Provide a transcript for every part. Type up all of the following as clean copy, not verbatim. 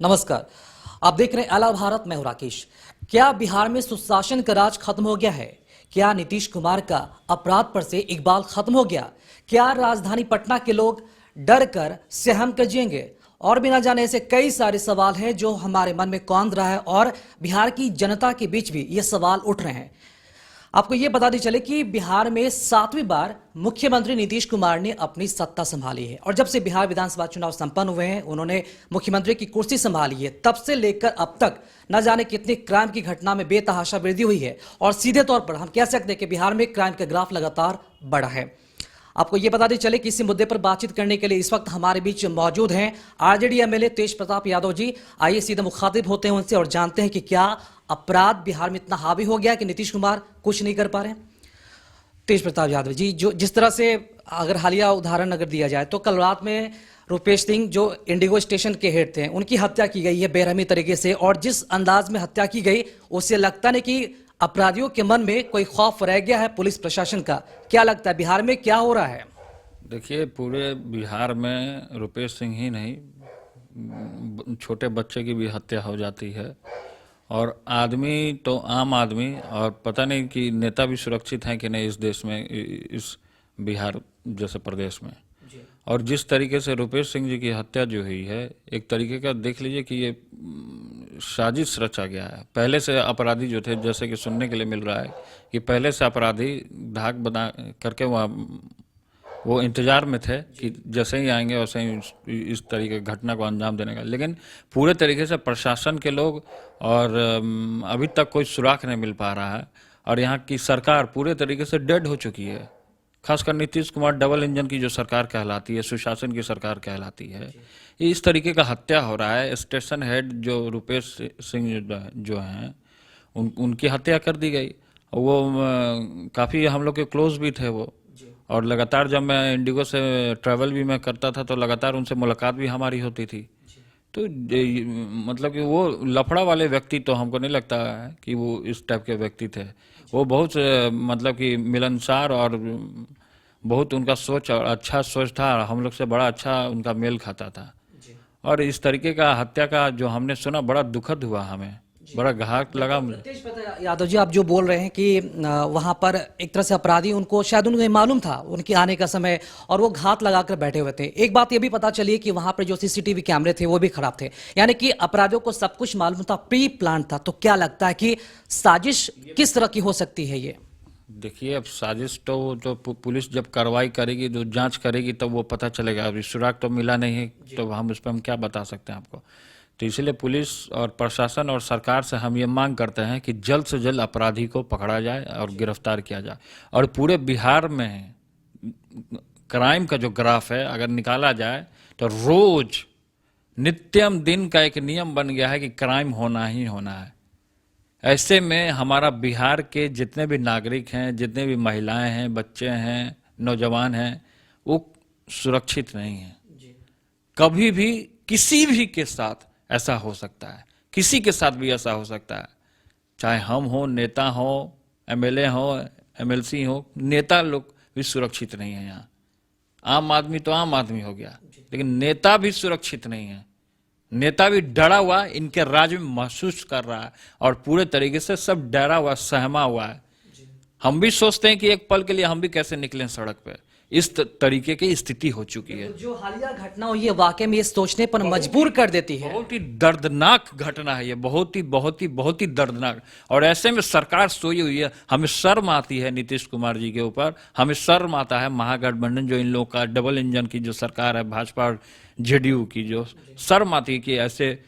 नमस्कार। आप देख रहे हैं अला भारत, मैं हूं राकेश। क्या बिहार में सुशासन का राज खत्म हो गया है? क्या नीतीश कुमार का अपराध पर से इकबाल खत्म हो गया? क्या राजधानी पटना के लोग डर कर सहम कर जिएंगे? और बिना जाने ऐसे कई सारे सवाल हैं जो हमारे मन में कौंध रहा है और बिहार की जनता के बीच भी ये सवाल उठ रहे हैं। आपको ये बता दी चले कि बिहार में 7वीं बार मुख्यमंत्री नीतीश कुमार ने अपनी सत्ता संभाली है और जब से बिहार विधानसभा चुनाव संपन्न हुए हैं, उन्होंने मुख्यमंत्री की कुर्सी संभाली है, तब से लेकर अब तक न जाने कितनी क्राइम की घटना में बेतहाशा वृद्धि हुई है और सीधे तौर पर हम कह सकते हैं कि बिहार में क्राइम का ग्राफ लगातार बढ़ा है। आपको ये बता दें चले कि इसी मुद्दे पर बातचीत करने के लिए इस वक्त हमारे बीच मौजूद हैं आरजेडी एमएलए तेज प्रताप यादव जी। आइए सीधे मुखातिब होते हैं उनसे और जानते हैं कि क्या अपराध बिहार में इतना हावी हो गया कि नीतीश कुमार कुछ नहीं कर पा रहे हैं। तेज प्रताप यादव जी, जो जिस तरह से अगर हालिया उदाहरण अगर दिया जाए तो कल रात में रुपेश सिंह जो इंडिगो स्टेशन के हेड थे, उनकी हत्या की गई है बेरहमी तरीके से, और जिस अंदाज में हत्या की गई उससे लगता नहीं कि अपराधियों के मन में कोई खौफ रह गया है पुलिस प्रशासन का। क्या लगता है बिहार में क्या हो रहा है? देखिए, पूरे बिहार में रुपेश सिंह ही नहीं, छोटे बच्चे की भी हत्या हो जाती है और आदमी तो आम आदमी, और पता नहीं कि नेता भी सुरक्षित हैं कि नहीं इस देश में, इस बिहार जैसे प्रदेश में। और जिस तरीके से रुपेश सिंह जी की हत्या जो हुई है, एक तरीके का देख लीजिए कि ये साजिश रचा गया है। पहले से अपराधी जो थे, जैसे कि सुनने के लिए मिल रहा है कि पहले से अपराधी धाक बना करके वहाँ वो इंतजार में थे कि जैसे ही आएंगे वैसे ही इस तरीके की घटना को अंजाम देने का। लेकिन पूरे तरीके से प्रशासन के लोग और अभी तक कोई सुराग नहीं मिल पा रहा है और यहाँ की सरकार पूरे तरीके से डेड हो चुकी है। खासकर नीतीश कुमार डबल इंजन की जो सरकार कहलाती है, सुशासन की सरकार कहलाती है, इस तरीके का हत्या हो रहा है। स्टेशन हेड जो रुपेश सिंह जो हैं उनकी हत्या कर दी गई। वो काफ़ी हम लोग के क्लोज भी थे वो, और लगातार जब मैं इंडिगो से ट्रैवल भी मैं करता था तो लगातार उनसे मुलाकात भी हमारी होती थी। तो मतलब कि वो लफड़ा वाले व्यक्ति तो हमको नहीं लगता है कि वो इस टाइप के व्यक्ति थे। वो बहुत मतलब कि मिलनसार और बहुत उनका सोच और अच्छा सोच था, हम लोग से बड़ा अच्छा उनका मेल खाता था। और इस तरीके का हत्या का जो हमने सुना, बड़ा दुखद हुआ, हमें बड़ा घात लगा मुझे। तेज प्रताप यादव जी, आप जो बोल रहे हैं कि वहां पर एक तरह से अपराधी उनको शायद उनको मालूम था उनके आने का समय और वो घात लगाकर बैठे हुए थे। एक बात ये भी पता चली कि वहां पर जो सीसीटीवी कैमरे थे वो भी खराब थे, यानी कि अपराधियों को सब कुछ मालूम था, प्री प्लान था। तो क्या लगता है कि साजिश किस तरह की हो सकती है ये? देखिए, अब साजिश तो पुलिस जब कार्रवाई करेगी, जो जांच करेगी, तब वो पता चलेगा। अभी सुराग तो मिला नहीं है, तो हम उस पर हम क्या बता सकते हैं आपको। तो इसलिए पुलिस और प्रशासन और सरकार से हम ये मांग करते हैं कि जल्द से जल्द अपराधी को पकड़ा जाए और गिरफ्तार किया जाए। और पूरे बिहार में क्राइम का जो ग्राफ है अगर निकाला जाए तो रोज नित्यम दिन का एक नियम बन गया है कि क्राइम होना ही होना है। ऐसे में हमारा बिहार के जितने भी नागरिक हैं, जितने भी महिलाएं हैं, बच्चे हैं, नौजवान हैं, वो सुरक्षित नहीं हैं। कभी भी किसी भी के साथ ऐसा हो सकता है, किसी के साथ भी ऐसा हो सकता है, चाहे हम हो, नेता हो, एमएलए हो, एमएलसी हो। नेता लोग भी सुरक्षित नहीं है यहाँ। आम आदमी तो आम आदमी हो गया, लेकिन नेता भी सुरक्षित नहीं है। नेता भी डरा हुआ इनके राज में महसूस कर रहा है और पूरे तरीके से सब डरा हुआ, सहमा हुआ है। हम भी सोचते हैं कि एक पल के लिए हम भी कैसे निकलें सड़क पे। इस तरीके की स्थिति हो चुकी है। जो हालिया घटना हुई है वाकई में ये सोचने पर मजबूर कर देती है। बहुत ही दर्दनाक घटना है ये, बहुत ही बहुत ही बहुत ही दर्दनाक। और ऐसे में सरकार सोई हुई है। हमें शर्म आती है नीतीश कुमार जी के ऊपर, हमें शर्म आता है महागठबंधन जो इन लोगों का डबल इंजन की जो सरकार है, भाजपा और जेडीयू की, जो शर्म आती है कि ऐसे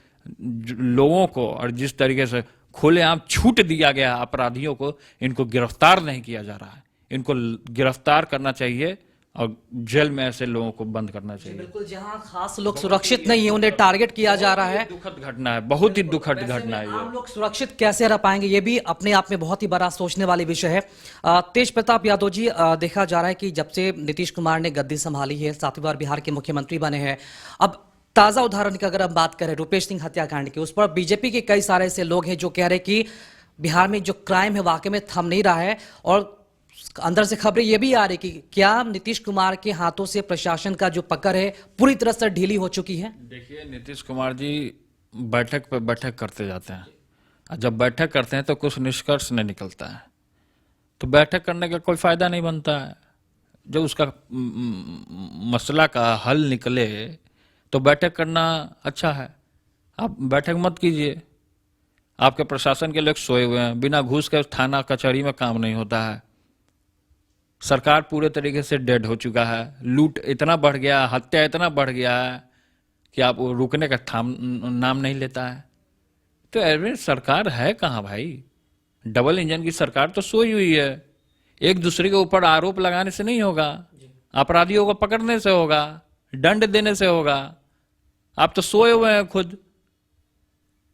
लोगों को और जिस तरीके से खुलेआम छूट दिया गया अपराधियों को, इनको गिरफ्तार नहीं किया जा रहा है। इनको गिरफ्तार करना चाहिए और जेल में ऐसे लोगों को बंद करना चाहिए। बिल्कुल, जहां खास लोग सुरक्षित नहीं है उन्हें टारगेट किया जा रहा है। दुखद घटना है, बहुत ही दुखद घटना है। आम लोग सुरक्षित कैसे रह पाएंगे, ये भी अपने आप में बहुत ही बड़ा सोचने वाली विषय है। तेज प्रताप यादव जी, देखा जा रहा है कि जब से नीतीश कुमार ने गद्दी संभाली है, 7वीं बार बिहार के मुख्यमंत्री बने हैं, अब ताजा उदाहरण की अगर हम बात करें रुपेश सिंह हत्याकांड की, उस पर बीजेपी के कई सारे ऐसे लोग हैं जो कह रहे हैं कि बिहार में जो क्राइम है वाकई में थम नहीं रहा है। और अंदर से खबरें ये भी आ रही कि क्या नीतीश कुमार के हाथों से प्रशासन का जो पकड़ है पूरी तरह से ढीली हो चुकी है। देखिए, नीतीश कुमार जी बैठक पे बैठक करते जाते हैं, और जब बैठक करते हैं तो कुछ निष्कर्ष नहीं निकलता है, तो बैठक करने का कोई फायदा नहीं बनता है। जब उसका मसला का हल निकले तो बैठक करना अच्छा है। आप बैठक मत कीजिए। आपके प्रशासन के लोग सोए हुए हैं, बिना घूस के थाना कचहरी में काम नहीं होता है। सरकार पूरे तरीके से डेड हो चुका है। लूट इतना बढ़ गया, हत्या इतना बढ़ गया है कि आप वो रुकने का नाम नहीं लेता है। तो अरे सरकार है कहाँ भाई? डबल इंजन की सरकार तो सोई हुई है। एक दूसरे के ऊपर आरोप लगाने से नहीं होगा, अपराधियों को पकड़ने से होगा, दंड देने से होगा। आप तो सोए हुए हैं खुद,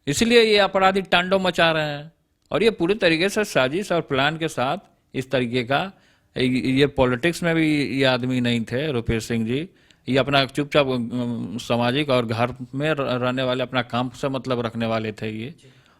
इसलिए ये अपराधी तांडव मचा रहे हैं। और ये पूरी तरीके से साजिश और प्लान के साथ इस तरीके का, ये पॉलिटिक्स में भी ये आदमी नहीं थे रुपेश सिंह जी। ये अपना चुपचाप सामाजिक और घर में रहने वाले, अपना काम से मतलब रखने वाले थे ये,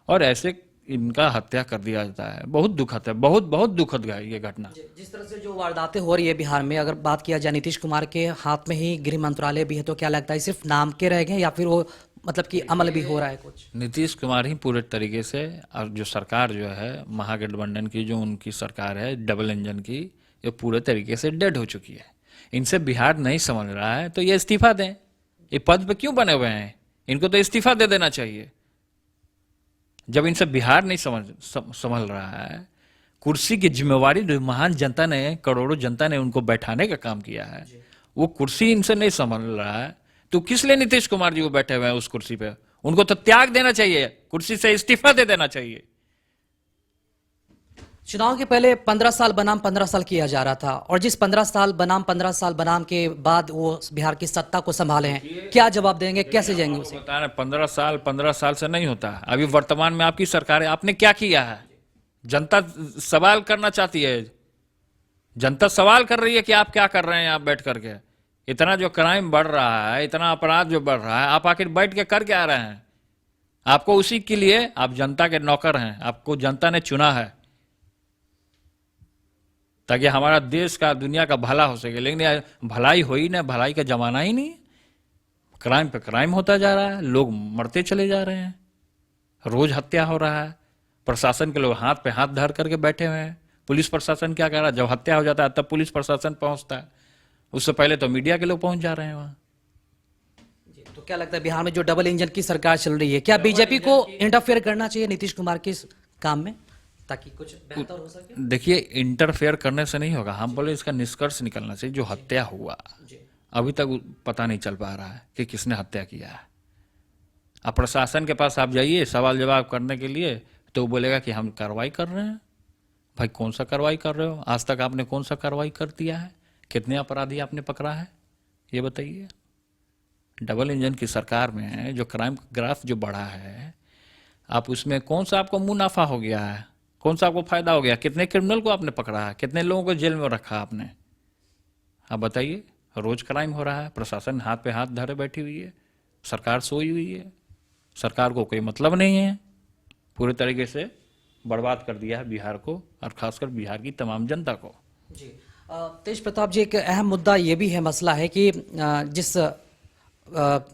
और ऐसे इनका हत्या कर दिया जाता है। बहुत दुखद है, बहुत बहुत दुखद है ये घटना। जिस तरह से जो वारदातें हो रही है बिहार में, अगर बात किया जाए नीतीश कुमार के हाथ में ही गृह मंत्रालय भी है, तो क्या लगता है सिर्फ नाम के रह गए या फिर वो मतलब कि अमल भी हो रहा है कुछ? नीतीश कुमार ही पूरे तरीके से, और जो सरकार जो है महागठबंधन की, जो उनकी सरकार है डबल इंजन की, ये पूरे तरीके से डेड हो चुकी है। इनसे बिहार नहीं समझ रहा है तो ये इस्तीफा दें। ये पद पे क्यों बने हुए हैं? इनको तो इस्तीफा दे देना चाहिए। जब इनसे बिहार नहीं संभल रहा है, कुर्सी की जिम्मेवारी जो महान जनता ने, करोड़ों जनता ने उनको बैठाने का काम किया है, वो कुर्सी इनसे नहीं संभल रहा है, तो किस लिए नीतीश कुमार जी को बैठे हुए हैं उस कुर्सी पे? उनको तो त्याग देना चाहिए, कुर्सी से इस्तीफा दे देना चाहिए। चुनाव के पहले 15 साल बनाम 15 साल किया जा रहा था, और जिस 15 साल बनाम के बाद वो बिहार की सत्ता को संभाले हैं, क्या जवाब देंगे, कैसे जाएंगे उसे? बता रहे 15 साल से नहीं होता। अभी वर्तमान में आपकी सरकार है, आपने क्या किया है? जनता सवाल करना चाहती है। जनता सवाल कर रही है कि आप क्या कर रहे हैं आप बैठ करके। इतना जो क्राइम बढ़ रहा है, इतना अपराध जो बढ़ रहा है, आप आखिर बैठ के कर क्या रहे हैं? आपको उसी के लिए, आप जनता के नौकर हैं, आपको जनता ने चुना है ताकि हमारा देश का, दुनिया का भला हो सके। लेकिन भलाई हो ही नहीं, भलाई का जमाना ही नहीं। क्राइम पे क्राइम होता जा रहा है, लोग मरते चले जा रहे हैं, रोज हत्या हो रहा है। प्रशासन के लोग हाथ पे हाथ धर करके बैठे हुए हैं। पुलिस प्रशासन क्या कर रहा है? जब हत्या हो जाता है तब पुलिस प्रशासन पहुंचता है, उससे पहले तो मीडिया के लोग पहुंच जा रहे हैं वहां। तो क्या लगता है बिहार में जो डबल इंजन की सरकार चल रही है, क्या बीजेपी को इंटरफेयर करना चाहिए नीतीश कुमार के इस काम में ताकि कुछ बेहतर हो सके? देखिए, इंटरफेयर करने से नहीं होगा। हम बोले इसका निष्कर्ष निकलना चाहिए। जो हत्या हुआ, अभी तक पता नहीं चल पा रहा है कि किसने हत्या किया है। अब प्रशासन के पास आप जाइए सवाल जवाब करने के लिए, तो वो बोलेगा कि हम कार्रवाई कर रहे हैं। भाई कौन सा कार्रवाई कर रहे हो? आज तक आपने कौन सा कार्रवाई कर दिया है? कितने अपराधी आपने पकड़ा है? ये बताइए। डबल इंजन की सरकार में जो क्राइम ग्राफ जो बढ़ा है, आप उसमें कौन सा आपको मुनाफा हो गया है? कौन सा आपको फायदा हो गया? कितने क्रिमिनल को आपने पकड़ा है? कितने लोगों को जेल में रखा आपने? आप बताइए। रोज क्राइम हो रहा है, प्रशासन हाथ पे हाथ धरे बैठी हुई है, सरकार सोई हुई है, सरकार को कोई मतलब नहीं है। पूरे तरीके से बर्बाद कर दिया है बिहार को, और खासकर बिहार की तमाम जनता को। जी तेज प्रताप जी, एक अहम मुद्दा ये भी है, मसला है कि जिस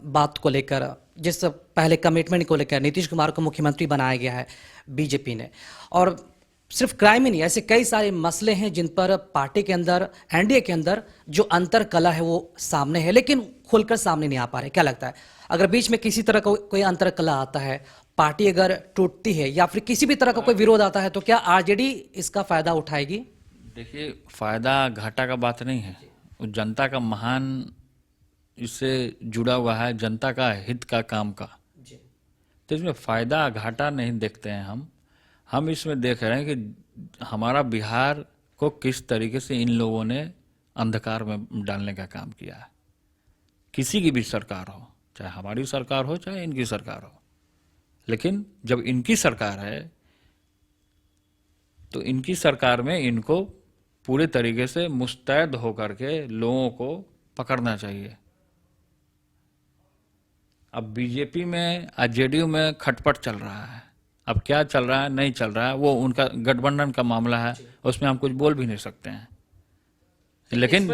बात को लेकर, जिस पहले कमिटमेंट को लेकर नीतीश कुमार को मुख्यमंत्री बनाया गया है बीजेपी ने, और सिर्फ क्राइम ही नहीं, ऐसे कई सारे मसले हैं जिन पर पार्टी के अंदर, एनडीए के अंदर जो अंतर कला है वो सामने है, लेकिन खुलकर सामने नहीं आ पा रहे। क्या लगता है, अगर बीच में किसी तरह का कोई अंतर कला आता है, पार्टी अगर टूटती है या फिर किसी भी तरह का कोई विरोध आता है, तो क्या आरजेडी इसका फायदा उठाएगी? देखिए, फायदा घाटा का बात नहीं है। जनता का महान इससे जुड़ा हुआ है, जनता का हित का काम का। तो इसमें फायदा घाटा नहीं देखते हैं हम इसमें देख रहे हैं कि हमारा बिहार को किस तरीके से इन लोगों ने अंधकार में डालने का काम किया है। किसी की भी सरकार हो, चाहे हमारी सरकार हो चाहे इनकी सरकार हो, लेकिन जब इनकी सरकार है तो इनकी सरकार में इनको पूरे तरीके से मुस्तैद होकर के लोगों को पकड़ना चाहिए। अब बीजेपी में और जेडीयू में खटपट चल रहा है। अब क्या चल रहा है नहीं चल रहा है वो उनका गठबंधन का मामला है, उसमें हम कुछ बोल भी नहीं सकते हैं। लेकिन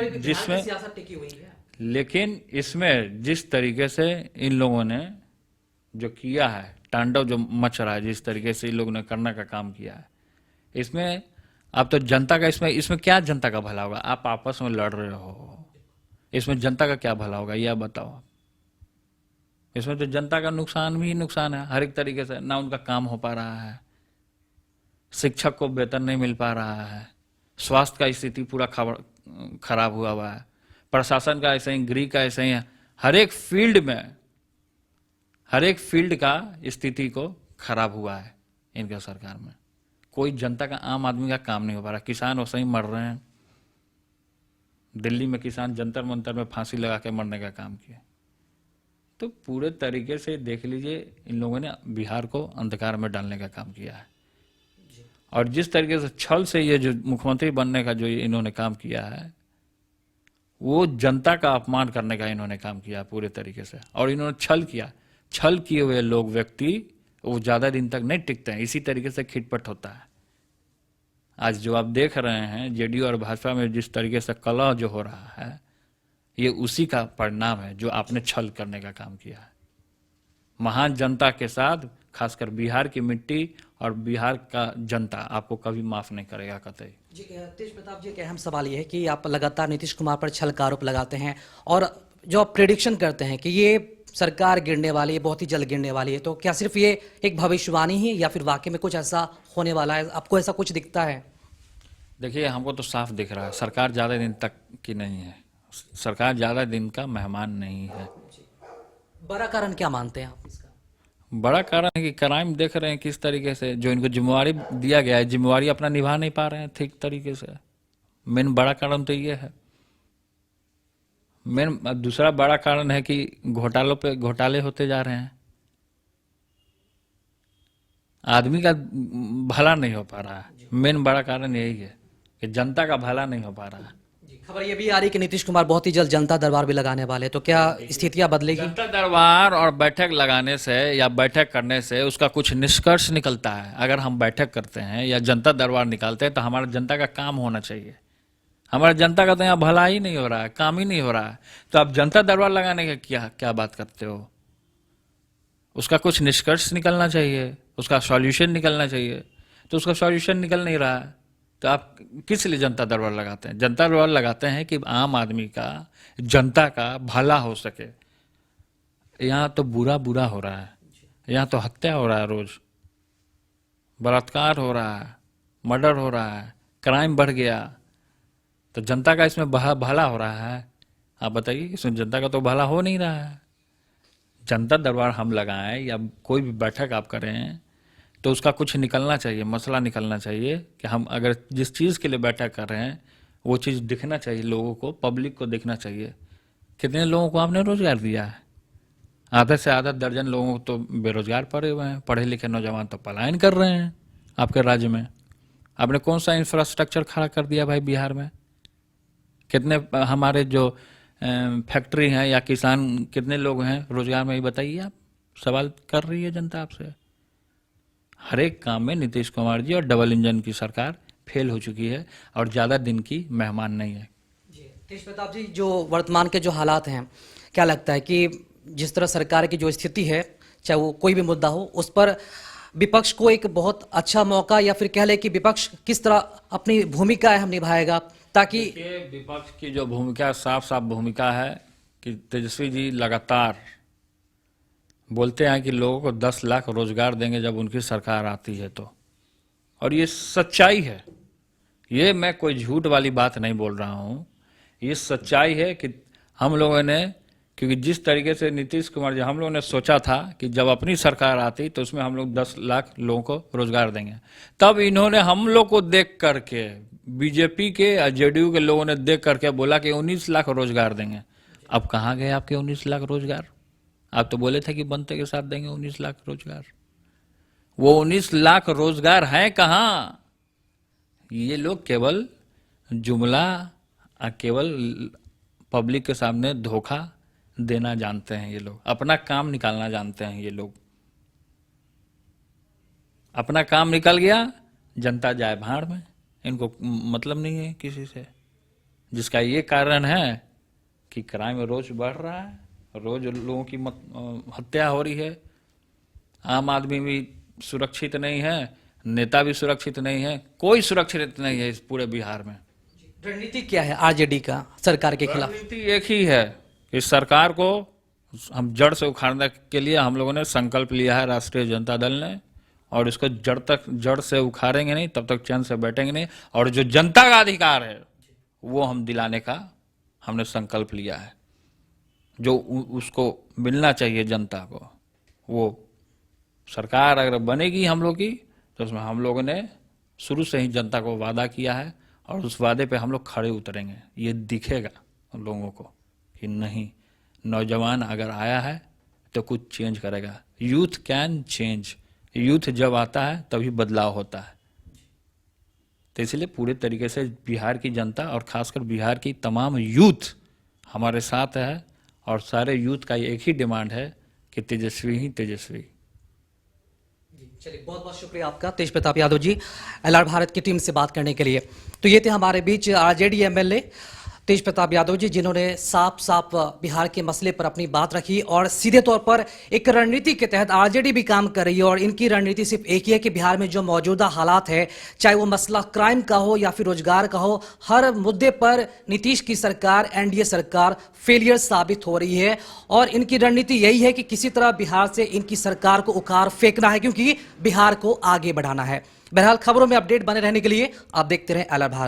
इसमें जिस तरीके से इन लोगों ने जो किया है, तांडव जो मच रहा है, जिस तरीके से इन लोगों ने करने का काम किया है, इसमें अब तो जनता का इसमें क्या जनता का भला होगा? आप आपस में लड़ रहे हो, इसमें जनता का क्या भला होगा यह बताओ आप। इसमें तो जनता का नुकसान भी नुकसान है हर एक तरीके से। ना उनका काम हो पा रहा है, शिक्षक को वेतन नहीं मिल पा रहा है, स्वास्थ्य का स्थिति पूरा खराब हुआ है, प्रशासन का ऐसे ही, गृह का ऐसे ही है। हर एक फील्ड का स्थिति को खराब हुआ है इनके सरकार में। कोई जनता का, आम आदमी का काम नहीं हो पा रहा। किसान वैसे ही मर रहे हैं। दिल्ली में किसान जंतर मंतर में फांसी लगा के मरने का काम किया। तो पूरे तरीके से देख लीजिए, इन लोगों ने बिहार को अंधकार में डालने का काम किया है। और जिस तरीके से छल से ये जो मुख्यमंत्री बनने का जो इन्होंने काम किया है, वो जनता का अपमान करने का इन्होंने काम किया पूरे तरीके से। और इन्होंने छल किया। छल किए हुए लोग, व्यक्ति, वो ज्यादा दिन तक नहीं टिकते हैं। इसी तरीके से खिटपट होता है। आज जो आप देख रहे हैं जेडीयू और भाजपा में जिस तरीके से कलह जो हो रहा है, ये उसी का परिणाम है जो आपने छल करने का काम किया है। महान जनता के साथ, खासकर बिहार की मिट्टी और बिहार का जनता आपको कभी माफ नहीं करेगा कतई। जी तेज प्रताप जी, एक अहम सवाल ये है कि आप लगातार नीतीश कुमार पर छल का आरोप लगाते हैं और जो आप प्रेडिक्शन करते हैं कि ये सरकार गिरने वाली है, बहुत ही जल्द गिरने वाली है, तो क्या सिर्फ ये एक भविष्यवाणी ही या फिर वाकई में कुछ ऐसा होने वाला है? आपको ऐसा कुछ दिखता है? देखिए, हमको तो साफ दिख रहा है सरकार ज़्यादा दिन तक की नहीं है। सरकार ज़्यादा दिन का मेहमान नहीं है। बड़ा कारण क्या मानते हैं आप इसका? बड़ा कारण है कि क्राइम देख रहे हैं किस तरीके से, जो इनको जिम्मेवारी दिया गया है, जिम्मेवारी अपना निभा नहीं पा रहे हैं ठीक तरीके से। मेन बड़ा कारण तो ये है। मेन दूसरा बड़ा कारण है कि घोटालों पे घोटाले होते जा रहे हैं। आदमी का भला नहीं हो पा रहा है। मेन बड़ा कारण यही है कि जनता का भला नहीं हो पा रहा है। खबर ये भी आ रही है कि नीतीश कुमार बहुत ही जल्द जनता दरबार भी लगाने वाले हैं, तो क्या स्थितियां बदलेगी? जनता दरबार और बैठक लगाने से या बैठक करने से उसका कुछ निष्कर्ष निकलता है। अगर हम बैठक करते हैं या जनता दरबार निकालते हैं तो हमारा जनता का काम होना चाहिए। हमारा जनता का तो यहाँ भला ही नहीं हो रहा है, काम ही नहीं हो रहा है। तो आप जनता दरबार लगाने का क्या बात करते हो? उसका कुछ निष्कर्ष निकलना चाहिए, उसका सॉल्यूशन निकलना चाहिए। तो उसका सॉल्यूशन निकल नहीं रहा है, तो आप किस लिए जनता दरबार लगाते हैं? जनता दरबार लगाते हैं कि आम आदमी का, जनता का भला हो सके। यहाँ तो बुरा हो रहा है। यहाँ तो हत्या हो रहा है, रोज बलात्कार हो रहा है, मर्डर हो रहा है, क्राइम बढ़ गया। तो जनता का इसमें भला हो रहा है? आप बताइए, इसमें जनता का तो भला हो नहीं रहा है। जनता दरबार हम लगाएं या कोई भी बैठक आप करें तो उसका कुछ निकलना चाहिए, मसला निकलना चाहिए कि हम अगर जिस चीज़ के लिए बैठक कर रहे हैं वो चीज़ दिखना चाहिए लोगों को, पब्लिक को दिखना चाहिए। कितने लोगों को आपने रोजगार दिया है? आधे से आधा दर्जन लोगों को तो बेरोजगार पड़े हुए हैं। पढ़े लिखे नौजवान तो पलायन कर रहे हैं आपके राज्य में। आपने कौन सा इंफ्रास्ट्रक्चर खड़ा कर दिया भाई बिहार में? कितने हमारे जो फैक्ट्री हैं या किसान, कितने लोग हैं रोजगार में, ये बताइए आप। सवाल कर रही है जनता आपसे। हर एक काम में नीतीश कुमार जी और डबल इंजन की सरकार फेल हो चुकी है और ज़्यादा दिन की मेहमान नहीं है। तेज प्रताप जी, जो वर्तमान के जो हालात हैं, क्या लगता है कि जिस तरह सरकार की जो स्थिति है, चाहे वो कोई भी मुद्दा हो, उस पर विपक्ष को एक बहुत अच्छा मौका, या फिर कह ले कि विपक्ष किस तरह अपनी भूमिका है हम निभाएगा, ताकि विपक्ष की जो भूमिका, साफ भूमिका है कि तेजस्वी जी लगातार बोलते हैं कि लोगों को 10 लाख रोजगार देंगे जब उनकी सरकार आती है तो। और ये सच्चाई है। ये मैं कोई झूठ वाली बात नहीं बोल रहा हूं। ये सच्चाई है कि हम लोगों ने, क्योंकि जिस तरीके से नीतीश कुमार जी, हम लोगों ने सोचा था कि जब अपनी सरकार आती तो उसमें हम लोग 10 लाख लोगों को रोजगार देंगे। तब इन्होंने हम लोग को देख करके, बीजेपी के या जेडीयू के लोगों ने देख करके बोला कि 19 लाख रोजगार देंगे। अब कहाँ गए आपके 19 लाख रोजगार? आप तो बोले थे कि बनते के साथ देंगे 19 लाख रोजगार। वो 19 लाख रोजगार हैं कहाँ? ये लोग केवल जुमला, केवल पब्लिक के सामने धोखा देना जानते हैं। ये लोग अपना काम निकालना जानते हैं। ये लोग अपना काम निकल गया, जनता जाए भाड़ में। इनको मतलब नहीं है किसी से, जिसका ये कारण है कि क्राइम रोज बढ़ रहा है, रोज लोगों की हत्या हो रही है, आम आदमी भी सुरक्षित नहीं है, नेता भी सुरक्षित नहीं है, कोई सुरक्षित नहीं है इस पूरे बिहार में। रणनीति क्या है आरजेडी का सरकार के खिलाफ? रणनीति एक ही है कि सरकार को हम जड़ से उखाड़ने के लिए हम लोगों ने संकल्प लिया है, राष्ट्रीय जनता दल ने, और इसको जड़ से उखाड़ेंगे नहीं, तब तक चैन से बैठेंगे नहीं। और जो जनता का अधिकार है वो हम दिलाने का हमने संकल्प लिया है। जो उसको मिलना चाहिए जनता को, वो सरकार अगर बनेगी हम लोग की, तो उसमें हम लोगों ने शुरू से ही जनता को वादा किया है और उस वादे पे हम लोग खड़े उतरेंगे। ये दिखेगा उन लोगों को कि नहीं, नौजवान अगर आया है तो कुछ चेंज करेगा। Youth can change. यूथ जब आता है तभी बदलाव होता है। तो इसलिए पूरे तरीके से बिहार की जनता और खासकर बिहार की तमाम यूथ हमारे साथ है, और सारे यूथ का एक ही डिमांड है कि तेजस्वी ही तेजस्वी। चलिए, बहुत बहुत शुक्रिया आपका तेज प्रताप यादव जी, एलआर भारत की टीम से बात करने के लिए। तो ये थे हमारे बीच आरजेडी एमएलए तेज प्रताप यादव जी, जिन्होंने साफ साफ बिहार के मसले पर अपनी बात रखी और सीधे तौर पर एक रणनीति के तहत आरजेडी भी काम कर रही है। और इनकी रणनीति सिर्फ एक ही है कि बिहार में जो मौजूदा हालात है, चाहे वो मसला क्राइम का हो या फिर रोजगार का हो, हर मुद्दे पर नीतीश की सरकार, एनडीए सरकार फेलियर साबित हो रही है। और इनकी रणनीति यही है कि किसी तरह बिहार से इनकी सरकार को उखाड़ फेंकना है, क्योंकि बिहार को आगे बढ़ाना है। बहरहाल, खबरों में अपडेट बने रहने के लिए आप देखते रहें एलआर भारत।